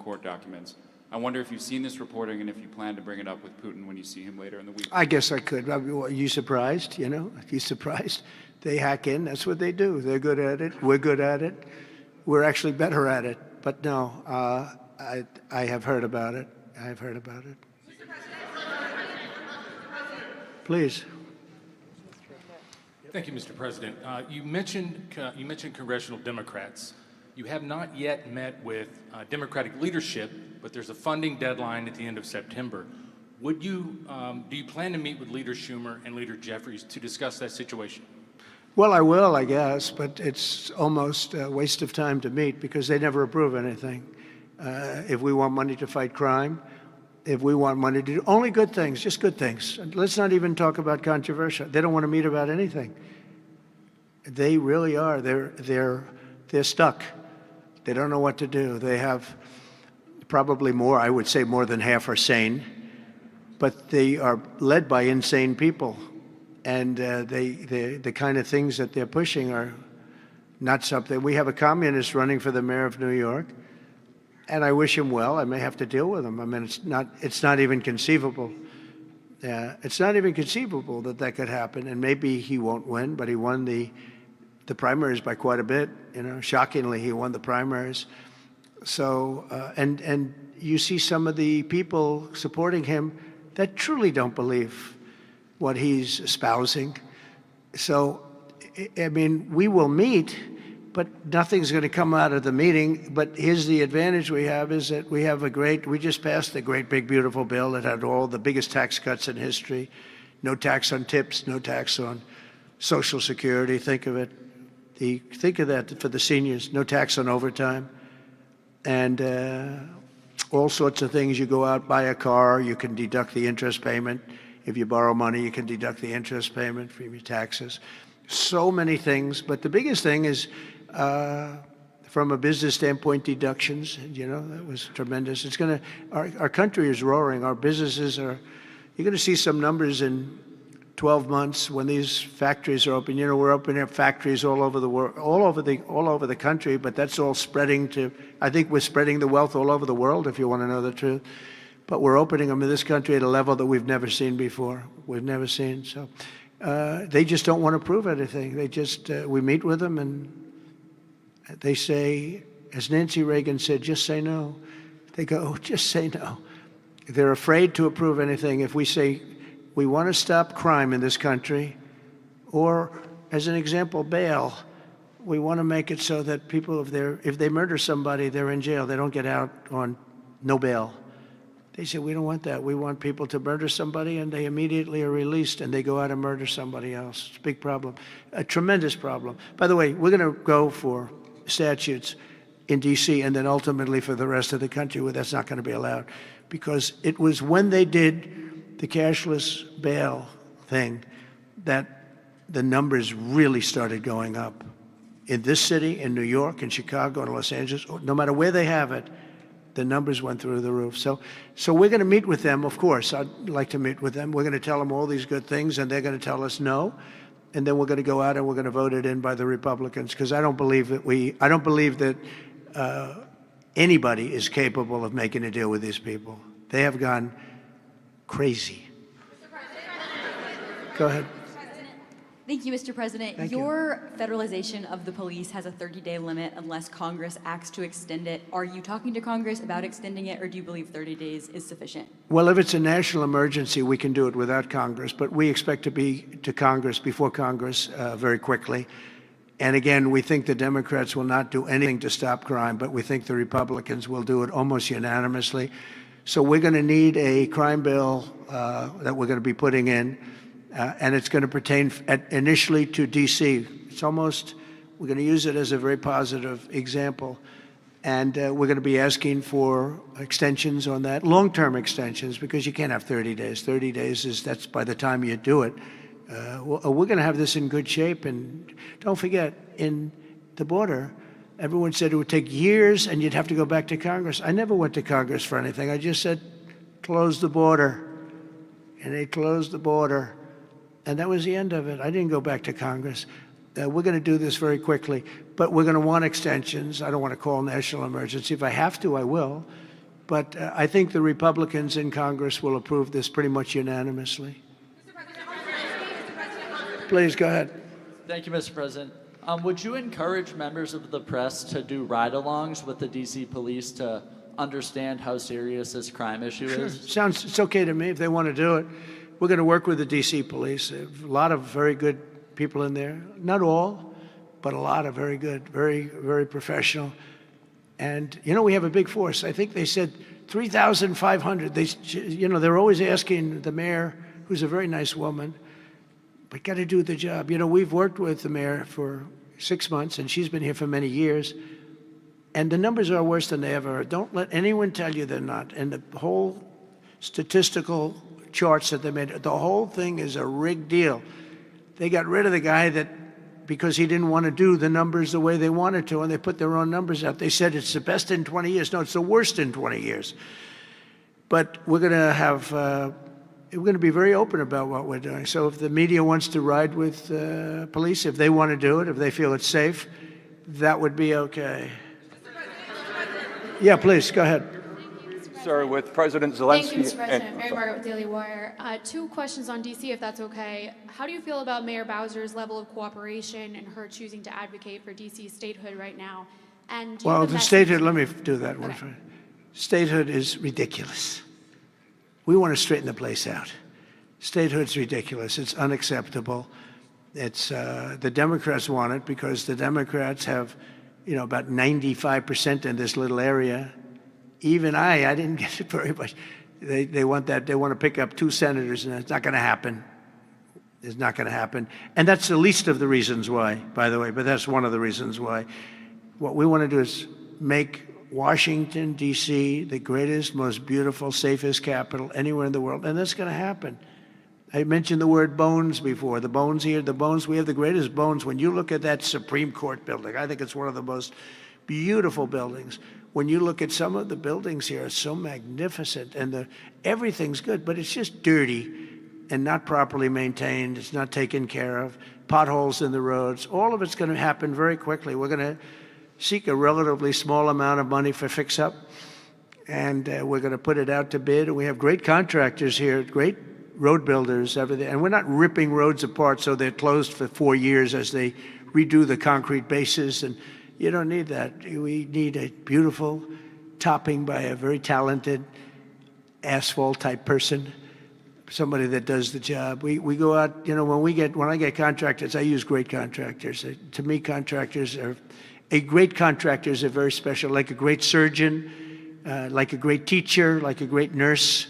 court documents. I wonder if you've seen this reporting and if you plan to bring it up with Putin when you see him later in the week. I guess I could. Are you surprised? You know, are you surprised? They hack in. That's what they do. They're good at it. We're good at it. We're actually better at it. But no, I have heard about it. I have heard about it. Please. Thank you, Mr. President. You mentioned congressional Democrats. You have not yet met with Democratic leadership, but there's a funding deadline at the end of September. Do you plan to meet with Leader Schumer and Leader Jeffries to discuss that situation? Well, I will, I guess, but it's almost a waste of time to meet because they never approve anything. If we want money to fight crime, if we want money to do only good things, just good things. Let's not even talk about controversial. They don't want to meet about anything. They really are. They're stuck. They don't know what to do. They have probably more, I would say more than half are sane, but they are led by insane people. And the kind of things that they're pushing are not something. We have a communist running for the mayor of New York, and I wish him well. I may have to deal with him. I mean, it's not even conceivable. It's not even conceivable that that could happen. And maybe he won't win, but he won the primaries by quite a bit. You know, shockingly, he won the primaries. So, and you see some of the people supporting him that truly don't believe what he's espousing. So, I mean, we will meet, but nothing's going to come out of the meeting. But here's the advantage we have is that we just passed a great, big, beautiful bill that had all the biggest tax cuts in history. No tax on tips, no tax on Social Security. Think of it. Think of that for the seniors. No tax on overtime. And all sorts of things. You go out, buy a car, you can deduct the interest payment. If you borrow money, you can deduct the interest payment from your taxes. So many things, but the biggest thing is, from a business standpoint, deductions. You know, that was tremendous. It's going to, our country is roaring. Our businesses are, you're going to see some numbers in 12 months when these factories are open. You know, we're opening up factories all over the world, all over the country, but that's all spreading to, I think we're spreading the wealth all over the world, if you want to know the truth. But we're opening them in this country at a level that we've never seen before. We've never seen. So they just don't want to prove anything. They just, we meet with them and they say, as Nancy Reagan said, just say no. They go, oh, just say no. They're afraid to approve anything. If we say, we want to stop crime in this country, or as an example, bail, we want to make it so that people, if they murder somebody, they're in jail. They don't get out on no bail. They say, we don't want that. We want people to murder somebody and they immediately are released and they go out and murder somebody else. It's a big problem, a tremendous problem. By the way, we're going to go for statutes in D.C. and then ultimately for the rest of the country where that's not going to be allowed. Because it was when they did the cashless bail thing that the numbers really started going up. In this city, in New York, in Chicago, in Los Angeles, no matter where they have it, the numbers went through the roof. So we're going to meet with them, of course. I'd like to meet with them. We're going to tell them all these good things, and they're going to tell us no. And then we're going to go out and we're going to vote it in by the Republicans, because I don't believe that anybody is capable of making a deal with these people. They have gone crazy. Go ahead. Thank you, Mr. President. Thank you. Your federalization of the police has a 30-day limit unless Congress acts to extend it. Are you talking to Congress about extending it, or do you believe 30 days is sufficient? Well, if it's a national emergency, we can do it without Congress, but we expect to be to Congress, before Congress, very quickly. And again, we think the Democrats will not do anything to stop crime, but we think the Republicans will do it almost unanimously. So we're going to need a crime bill that we're going to be putting in. And it's going to pertain initially to D.C. It's almost, we're going to use it as a very positive example. And we're going to be asking for extensions on that, long-term extensions, because you can't have 30 days. 30 days that's by the time you do it. We're going to have this in good shape. And don't forget, in the border, everyone said it would take years and you'd have to go back to Congress. I never went to Congress for anything. I just said, close the border. And they closed the border. And that was the end of it. I didn't go back to Congress. We're going to do this very quickly, but we're going to want extensions. I don't want to call national emergency. If I have to, I will. But I think the Republicans in Congress will approve this pretty much unanimously. Please, go ahead. Thank you, Mr. President. Would you encourage members of the press to do ride-alongs with the D.C. police to understand how serious this crime issue is? It's okay to me if they want to do it. We're going to work with the D.C. police. A lot of very good people in there. Not all, but a lot of very good, very, very professional. And, you know, we have a big force. I think they said 3,500. They're always asking the mayor, who's a very nice woman, but got to do the job. You know, we've worked with the mayor for 6 months, and she's been here for many years. And the numbers are worse than they ever are. Don't let anyone tell you they're not. And the whole statistical charts that they made, the whole thing is a rigged deal. They got rid of the guy because he didn't want to do the numbers the way they wanted to, and they put their own numbers out. They said it's the best in 20 years. No, it's the worst in 20 years. But we're going to be very open about what we're doing. So if the media wants to ride with police, if they want to do it, if they feel it's safe, that would be okay. Yeah, please, go ahead. Sir, with President Zelensky. Thank you, Mr. President. Mary Margaret with Daily Wire. 2 questions on D.C., if that's okay. How do you feel about Mayor Bowser's level of cooperation and her choosing to advocate for D.C. statehood right now? And Well, the statehood, let me do that one first. Statehood is ridiculous. We want to straighten the place out. Statehood's ridiculous. It's unacceptable. It's the Democrats want it because the Democrats have, about 95% in this little area. Even I didn't get it very much. They want that. They want to pick up 2 senators, and it's not going to happen. It's not going to happen. And that's the least of the reasons why, by the way, but that's one of the reasons why. What we want to do is make Washington, D.C., the greatest, most beautiful, safest capital anywhere in the world, and that's going to happen. I mentioned the word bones before. The bones here, the bones, we have the greatest bones. When you look at that Supreme Court building, I think it's one of the most beautiful buildings. When you look at some of the buildings here, it's so magnificent, and everything's good, but it's just dirty and not properly maintained. It's not taken care of. Potholes in the roads. All of it's going to happen very quickly. We're going to seek a relatively small amount of money for fix-up, and we're going to put it out to bid. And we have great contractors here, great road builders, everything. And we're not ripping roads apart so they're closed for 4 years as they redo the concrete bases. And you don't need that. We need a beautiful topping by a very talented asphalt-type person, somebody that does the job. We go out, when I get contractors, I use great contractors. To me, a great contractor is a very special, like a great surgeon, like a great teacher, like a great nurse.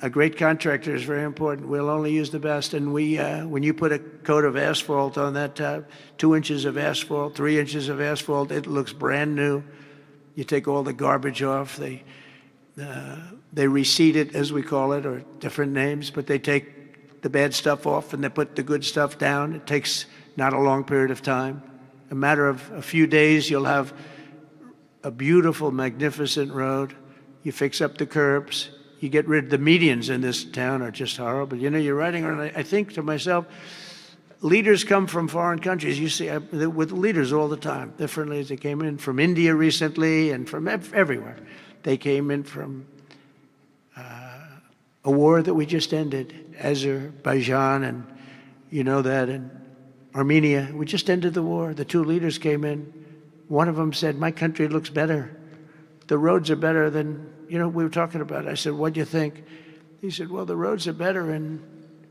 A great contractor is very important. We'll only use the best. And when you put a coat of asphalt on that top, 2 inches of asphalt, 3 inches of asphalt, it looks brand new. You take all the garbage off. They reseed it, as we call it, or different names, but they take the bad stuff off and they put the good stuff down. It takes not a long period of time. A matter of a few days, you'll have a beautiful, magnificent road. You fix up the curbs. You get rid of the medians in this town are just horrible. You're riding around. I think to myself, leaders come from foreign countries. You see, with leaders all the time. Different leaders. They came in from India recently and from everywhere. They came in from a war that we just ended, Azerbaijan, and you know that, and Armenia. We just ended the war. The 2 leaders came in. One of them said, "My country looks better. The roads are better than." We were talking about it. I said, "What do you think?" He said, "Well, the roads are better in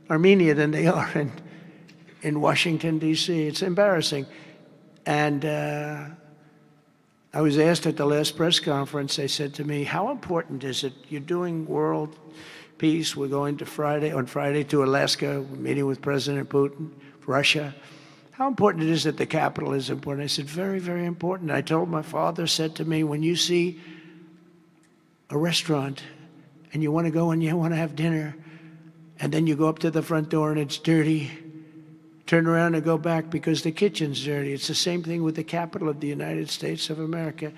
Armenia than they are in Washington, D.C. It's embarrassing." And I was asked at the last press conference, they said to me, "How important is it? You're doing world peace. We're going on Friday to Alaska, meeting with President Putin, Russia. How important it is that the capital is important?" I said, "Very, very important." I told my father, said to me, "When you see a restaurant and you want to go and you want to have dinner, and then you go up to the front door and it's dirty, turn around and go back because the kitchen's dirty." It's the same thing with the capital of the United States of America.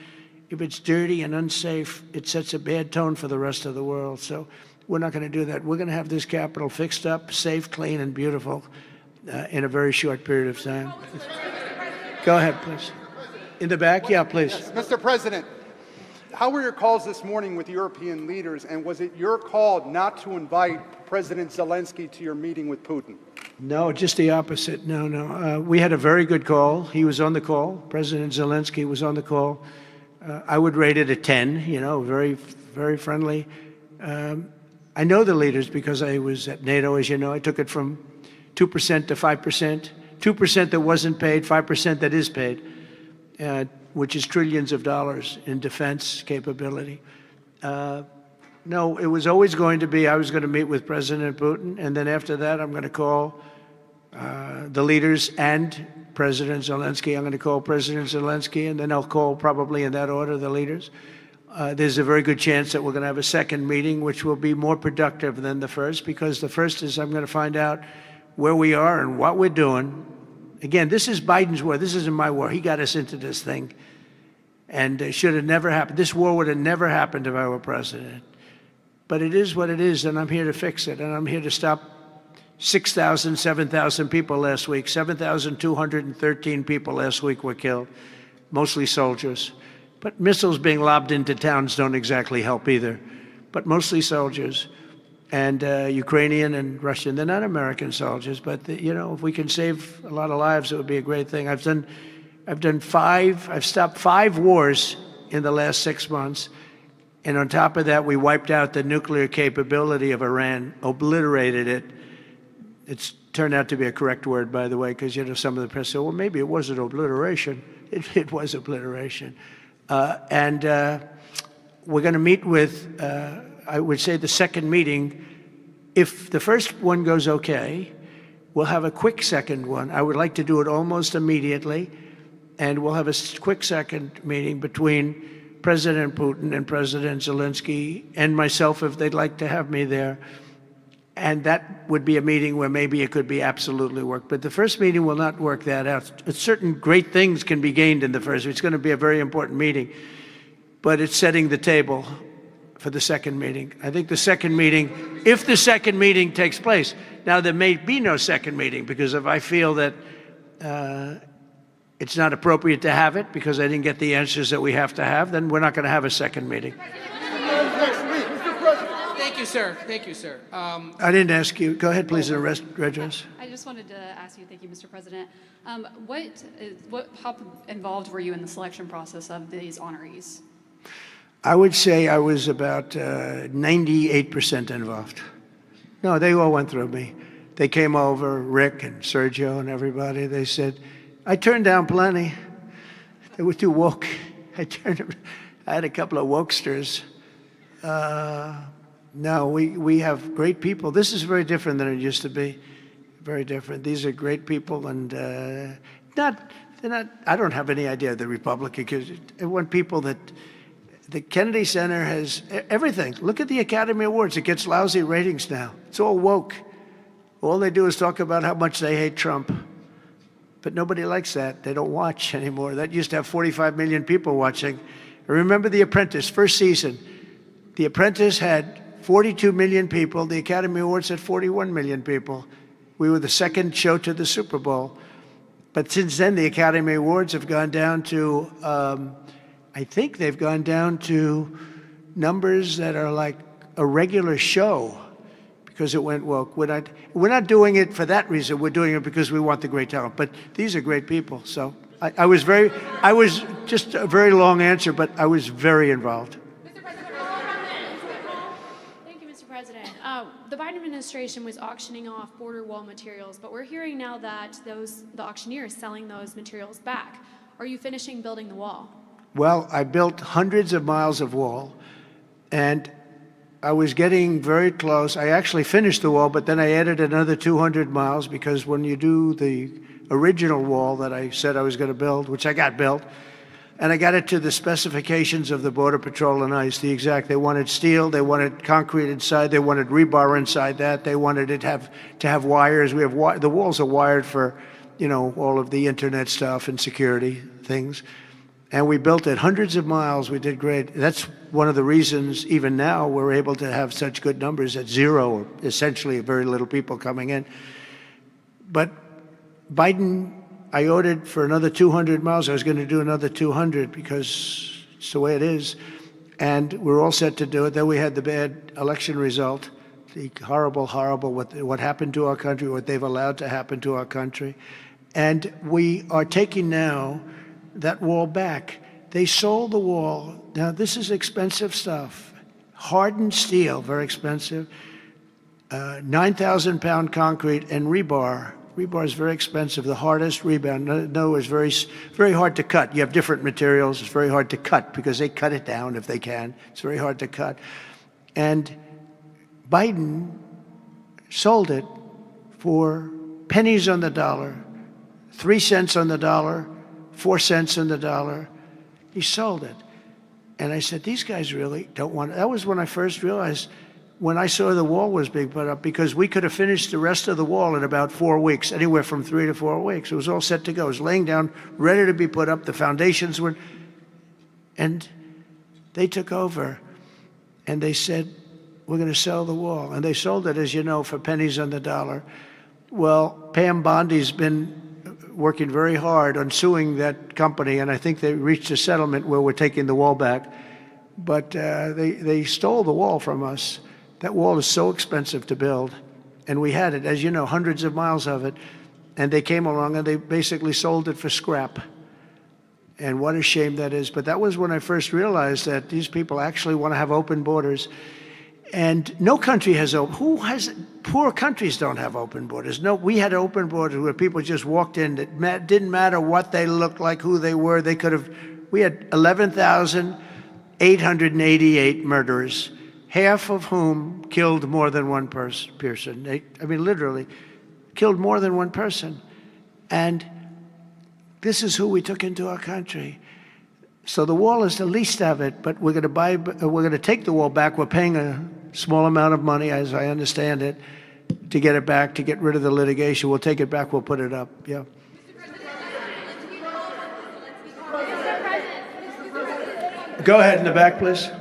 If it's dirty and unsafe, it sets a bad tone for the rest of the world. So we're not going to do that. We're going to have this capital fixed up, safe, clean, and beautiful in a very short period of time. Go ahead, please. In the back? Yeah, please. Yes, Mr. President, how were your calls this morning with European leaders, and was it your call not to invite President Zelensky to your meeting with Putin? No, just the opposite. No. We had a very good call. He was on the call. President Zelensky was on the call. I would rate it a 10, very, very friendly. I know the leaders because I was at NATO, as you know. I took it from 2% to 5%, 2% that wasn't paid, 5% that is paid, which is trillions of dollars in defense capability. No, it was always going to be, I was going to meet with President Putin, and then after that, I'm going to call the leaders and President Zelensky. I'm going to call President Zelensky, and then I'll call, probably in that order, the leaders. There's a very good chance that we're going to have a second meeting, which will be more productive than the first, because the first is I'm going to find out where we are and what we're doing. Again, this is Biden's war. This isn't my war. He got us into this thing, and it should have never happened. This war would have never happened if I were president. But it is what it is, and I'm here to fix it, and I'm here to stop 6,000, 7,000 people last week. 7,213 people last week were killed, mostly soldiers. But missiles being lobbed into towns don't exactly help either, but mostly soldiers. And Ukrainian and Russian, they're not American soldiers, but if we can save a lot of lives, it would be a great thing. I've stopped 5 wars in the last 6 months. And on top of that, we wiped out the nuclear capability of Iran, obliterated it. It's turned out to be a correct word, by the way, because some of the press said, well, maybe it wasn't obliteration. It was obliteration. And we're going to meet with, I would say, the second meeting. If the first one goes okay, we'll have a quick second one. I would like to do it almost immediately. And we'll have a quick second meeting between President Putin and President Zelensky and myself, if they'd like to have me there. And that would be a meeting where maybe it could be absolutely work. But the first meeting will not work that out. Certain great things can be gained in the first. It's going to be a very important meeting. But it's setting the table for the second meeting. I think the second meeting, if the second meeting takes place. Now, there may be no second meeting, because if I feel that it's not appropriate to have it because I didn't get the answers that we have to have, then we're not going to have a second meeting. Thank you, sir. Thank you, sir. I didn't ask you. Go ahead, please, address. I just wanted to ask you, thank you, Mr. President. How involved were you in the selection process of these honorees? I would say I was about 98% involved. No, they all went through me. They came over, Rick and Sergio and everybody. They said, I turned down plenty. They were too woke. I had a couple of wokesters. No, we have great people. This is very different than it used to be. Very different. These are great people, and they're not. I don't have any idea of the Republican, because I want people that. The Kennedy Center has everything. Look at the Academy Awards. It gets lousy ratings now. It's all woke. All they do is talk about how much they hate Trump. But nobody likes that. They don't watch anymore. That used to have 45 million people watching. I remember The Apprentice, first season. The Apprentice had 42 million people. The Academy Awards had 41 million people. We were the second show to the Super Bowl. But since then, the Academy Awards have gone down to, I think they've gone down to numbers that are like a regular show, because it went woke. We're not doing it for that reason. We're doing it because we want the great talent. But these are great people. So I was just a very long answer, but I was very involved. Thank you, Mr. President. The Biden administration was auctioning off border wall materials, but we're hearing now that the auctioneer is selling those materials back. Are you finishing building the wall? Well, I built hundreds of miles of wall, and I was getting very close. I actually finished the wall, but then I added another 200 miles, because when you do the original wall that I said I was going to build, which I got built, and I got it to the specifications of the Border Patrol and ICE, the exact. They wanted steel, they wanted concrete inside, they wanted rebar inside that, they wanted it to have wires. We have the walls are wired for, all of the internet stuff and security things. And we built it hundreds of miles. We did great. That's one of the reasons, even now, we're able to have such good numbers at zero, or essentially very little people coming in. But Biden, I ordered for another 200 miles. I was going to do another 200 because it's the way it is. and we're all set to do it. Then we had the bad election result, the horrible, horrible, what happened to our country, what they've allowed to happen to our country. And we are taking now that wall back. They sold the wall. Now, this is expensive stuff. Hardened steel, very expensive. 9,000-pound concrete and rebar. Rebar is very expensive, the hardest rebar. No, it's very hard to cut. You have different materials. It's very hard to cut because they cut it down if they can. It's very hard to cut. And Biden sold it for pennies on the dollar, 3 cents on the dollar, 4 cents on the dollar. He sold it. And I said, these guys really don't want it. That was when I first realized, when I saw the wall was being put up, because we could have finished the rest of the wall in about 4 weeks, anywhere from 3 to 4 weeks. It was all set to go. It was laying down, ready to be put up. The foundations were, and they took over, and they said, we're going to sell the wall. And they sold it, as you know, for pennies on the dollar. Well, Pam Bondi's been working very hard on suing that company, and I think they reached a settlement where we're taking the wall back. But they stole the wall from us. That wall is so expensive to build, and we had it, as you know, hundreds of miles of it, and they came along and they basically sold it for scrap. And what a shame that is. But that was when I first realized that these people actually want to have open borders. And no country has poor countries don't have open borders. No, we had open borders where people just walked in. It didn't matter what they looked like, who they were. We had 11,888 murderers, half of whom killed more than one person. I mean, literally, killed more than one person. And this is who we took into our country. So the wall is the least of it, but we're going to take the wall back. We're paying a small amount of money, as I understand it, to get it back, to get rid of the litigation. We'll take it back. We'll put it up. Yeah. Go ahead in the back, please.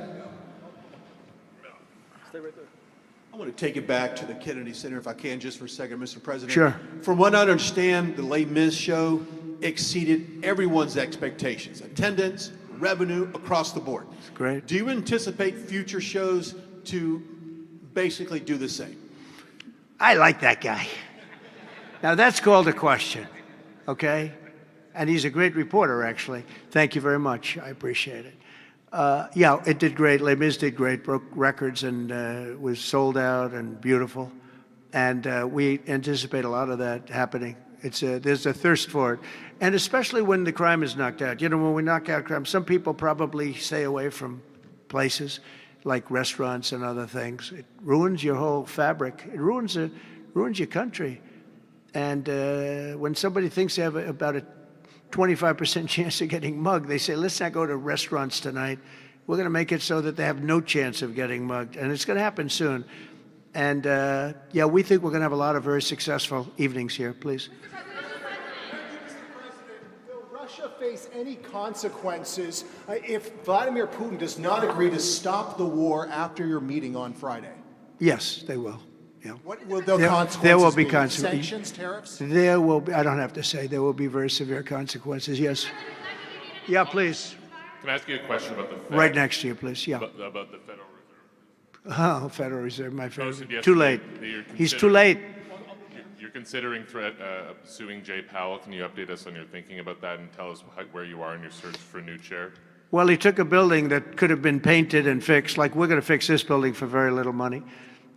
I want to take it back to the Kennedy Center, if I can, just for a second, Mr. President. Sure. From what I understand, the Les Mis show exceeded everyone's expectations. Attendance, revenue, across the board. That's great. Do you anticipate future shows to basically do the same? I like that guy. Now, that's called a question, okay? And he's a great reporter, actually. Thank you very much. I appreciate it. Yeah, it did great. Les Mis did great, broke records, and was sold out and beautiful. And we anticipate a lot of that happening. There's a thirst for it. And especially when the crime is knocked out. You know, when we knock out crime, some people probably stay away from places like restaurants and other things. It ruins your whole fabric. It ruins your country. And when somebody thinks they have about a 25% chance of getting mugged, they say, let's not go to restaurants tonight. We're going to make it so that they have no chance of getting mugged. And it's going to happen soon. And yeah, we think we're going to have a lot of very successful evenings here. Please. Will Russia face any consequences if Vladimir Putin does not agree to stop the war after your meeting on Friday? Yes, they will. Yeah. What will the consequences there will be be? consequences. Sanctions, tariffs? There will be, I don't have to say, there will be very severe consequences, yes. Yeah, please. Can I ask you a question about the Fed? Right next to you, please, yeah. About the Federal Reserve. Oh, Federal Reserve, my favorite. Too late. He's too late. You're considering suing Jay Powell. Can you update us on your thinking about that and tell us where you are in your search for a new chair? Well, he took a building that could have been painted and fixed, like we're going to fix this building for very little money.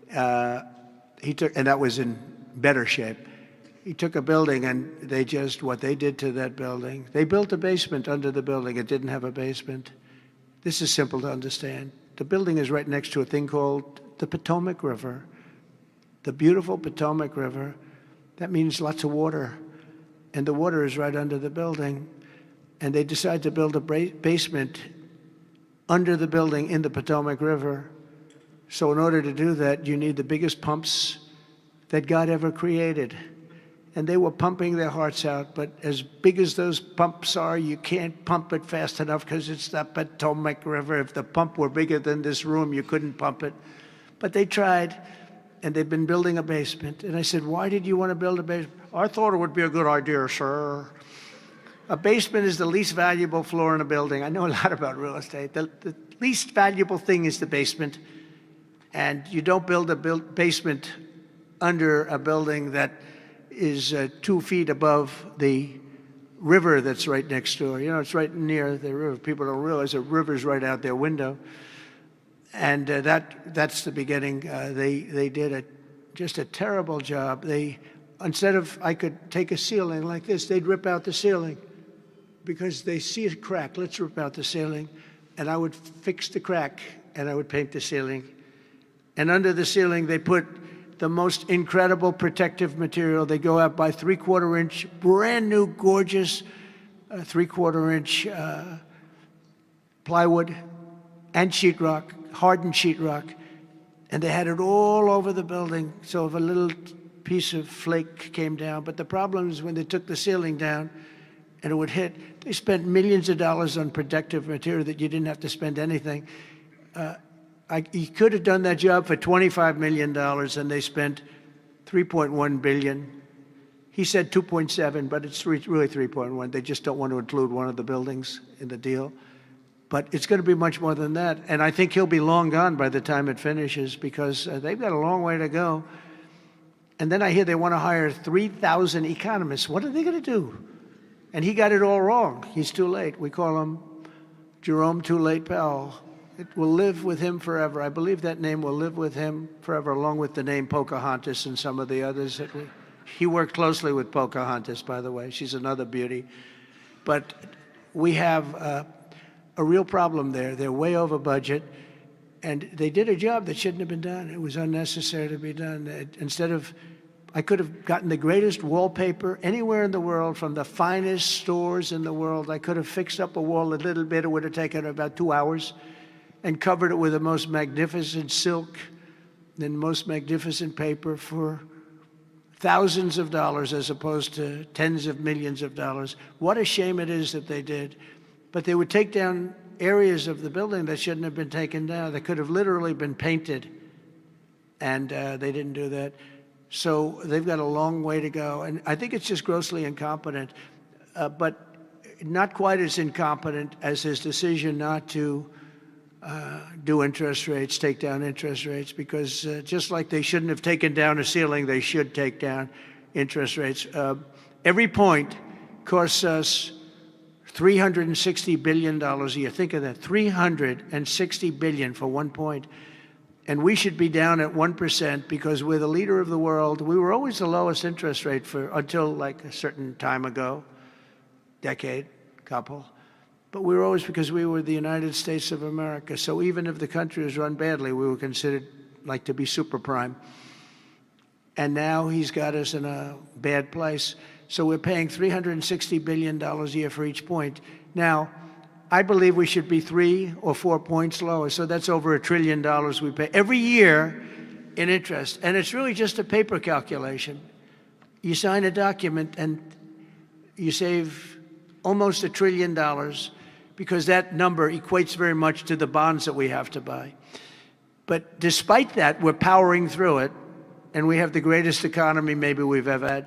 And that was in better shape. He took a building and what they did to that building, they built a basement under the building. It didn't have a basement. This is simple to understand. The building is right next to a thing called the Potomac River, the beautiful Potomac River. That means lots of water. And the water is right under the building. And they decided to build a basement under the building in the Potomac River. So in order to do that, you need the biggest pumps that God ever created. And they were pumping their hearts out, but as big as those pumps are, you can't pump it fast enough because it's the Potomac River. If the pump were bigger than this room, you couldn't pump it. But they tried, and they've been building a basement. And I said, why did you want to build a basement? I thought it would be a good idea, sir. A basement is the least valuable floor in a building. I know a lot about real estate. The least valuable thing is the basement. And you don't build a basement under a building that is 2 feet above the river that's right next door. You know, it's right near the river. People don't realize the river's right out their window. And that's the beginning. They did just a terrible job. Instead of, I could take a ceiling like this, they'd rip out the ceiling because they see a crack. Let's rip out the ceiling. And I would fix the crack and I would paint the ceiling. And under the ceiling, they put the most incredible protective material. They go out by 3/4 inch, brand new, gorgeous 3/4 inch plywood and sheetrock, hardened sheetrock. And they had it all over the building. So if a little piece of flake came down, but the problem is when they took the ceiling down and it would hit, they spent millions of dollars on protective material that you didn't have to spend anything. He could have done that job for $25 million, and they spent $3.1 billion. He said 2.7, but it's really 3.1. They just don't want to include one of the buildings in the deal. But it's going to be much more than that. And I think he'll be long gone by the time it finishes because they've got a long way to go. And then I hear they want to hire 3,000 economists. What are they going to do? And he got it all wrong. He's too late. We call him Jerome Too Late Powell. It will live with him forever. I believe that name will live with him forever, along with the name Pocahontas and some of the others. He worked closely with Pocahontas, by the way. She's another beauty. But we have a real problem there. They're way over budget, and they did a job that shouldn't have been done. It was unnecessary to be done. I could have gotten the greatest wallpaper anywhere in the world from the finest stores in the world. I could have fixed up a wall a little bit. It would have taken about 2 hours. And covered it with the most magnificent silk and most magnificent paper for thousands of dollars as opposed to tens of millions of dollars. What a shame it is that they did. But they would take down areas of the building that shouldn't have been taken down. That could have literally been painted, and they didn't do that. So they've got a long way to go. And I think it's just grossly incompetent, but not quite as incompetent as his decision not to do interest rates, take down interest rates, because just like they shouldn't have taken down a ceiling, they should take down interest rates. Every point costs us $360 billion a year. Think of that, $360 billion for 1 point. And we should be down at 1% because we're the leader of the world. We were always the lowest interest rate until like a certain time ago, decade, couple. But we were always, because we were the United States of America. So even if the country was run badly, we were considered like to be super prime. And now he's got us in a bad place. So we're paying $360 billion a year for each point. Now, I believe we should be 3 or 4 points lower. So that's over $1 trillion we pay every year in interest. And it's really just a paper calculation. You sign a document and you save almost $1 trillion because that number equates very much to the bonds that we have to buy. But despite that, we're powering through it, and we have the greatest economy maybe we've ever had.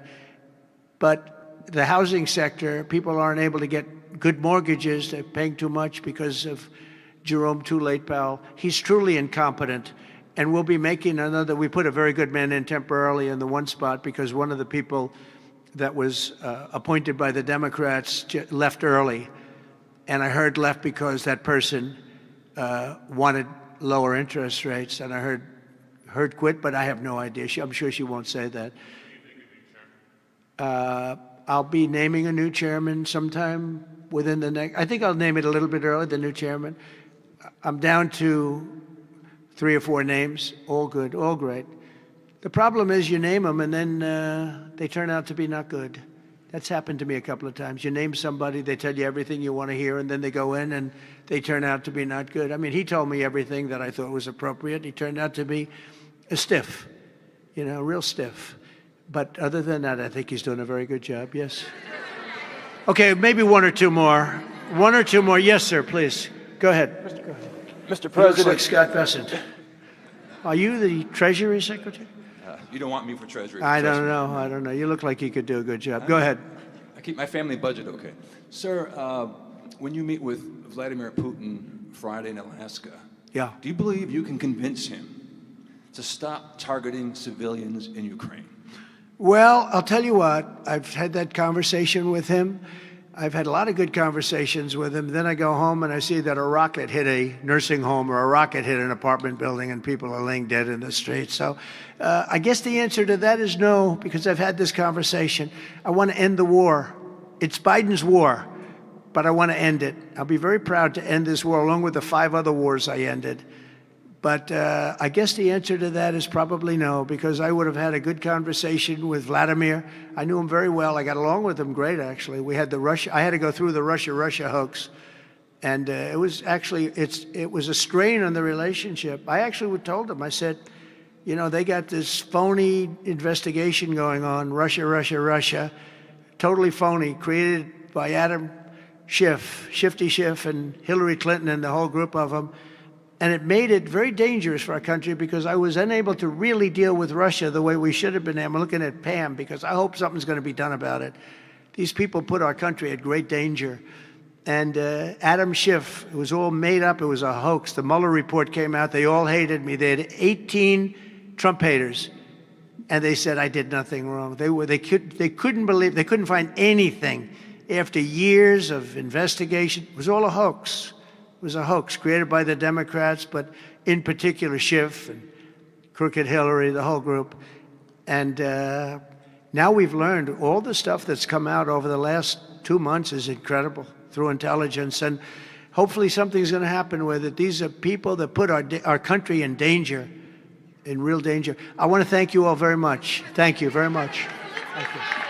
But the housing sector, people aren't able to get good mortgages. They're paying too much because of Jerome Too Late Powell. He's truly incompetent, and we'll be making another. We put a very good man in temporarily in the one spot because one of the people that was appointed by the Democrats left early. And I heard left because that person wanted lower interest rates. And I heard quit, but I have no idea. I'm sure she won't say that. I'll be naming a new chairman sometime within the next, I think I'll name it a little bit early, the new chairman. I'm down to 3 or 4 names, all good, all great. The problem is you name them and then they turn out to be not good. That's happened to me a couple of times. You name somebody, they tell you everything you want to hear, and then they go in and they turn out to be not good. I mean, he told me everything that I thought was appropriate. He turned out to be a stiff, real stiff. But other than that, I think he's doing a very good job, yes. Okay, maybe 1 or 2 more. 1 or 2 more. Yes, sir, please. Go ahead. Mr. President. Looks like Scott Bessent. Are you the Treasury Secretary? You don't want me for Treasury. I don't know. You look like you could do a good job. Go ahead. I keep my family budget okay. Sir, when you meet with Vladimir Putin Friday in Alaska, Yeah. do you believe you can convince him to stop targeting civilians in Ukraine? Well, I'll tell you what, I've had that conversation with him. I've had a lot of good conversations with him. Then I go home and I see that a rocket hit a nursing home or a rocket hit an apartment building and people are laying dead in the streets. So I guess the answer to that is no, because I've had this conversation. I want to end the war. It's Biden's war, but I want to end it. I'll be very proud to end this war along with the 5 other wars I ended. But I guess the answer to that is probably no, because I would have had a good conversation with Vladimir. I knew him very well. I got along with him great, actually. We had I had to go through the Russia hoax. And it was actually, it was a strain on the relationship. I actually told him, I said, you know, they got this phony investigation going on, Russia, totally phony, created by Adam Schiff, Shifty Schiff, and Hillary Clinton and the whole group of them. And it made it very dangerous for our country because I was unable to really deal with Russia the way we should have been. I'm looking at Pam because I hope something's going to be done about it. These people put our country at great danger. And Adam Schiff, it was all made up. It was a hoax. The Mueller report came out. They all hated me. They had 18 Trump haters. And they said I did nothing wrong. They couldn't believe, they couldn't find anything. After years of investigation, it was all a hoax. It was a hoax created by the Democrats, but in particular Schiff and Crooked Hillary, the whole group. And now we've learned all the stuff that's come out over the last 2 months is incredible through intelligence. And hopefully something's going to happen with it. These are people that put our country in danger, in real danger. I want to thank you all very much. Thank you very much. Thank you.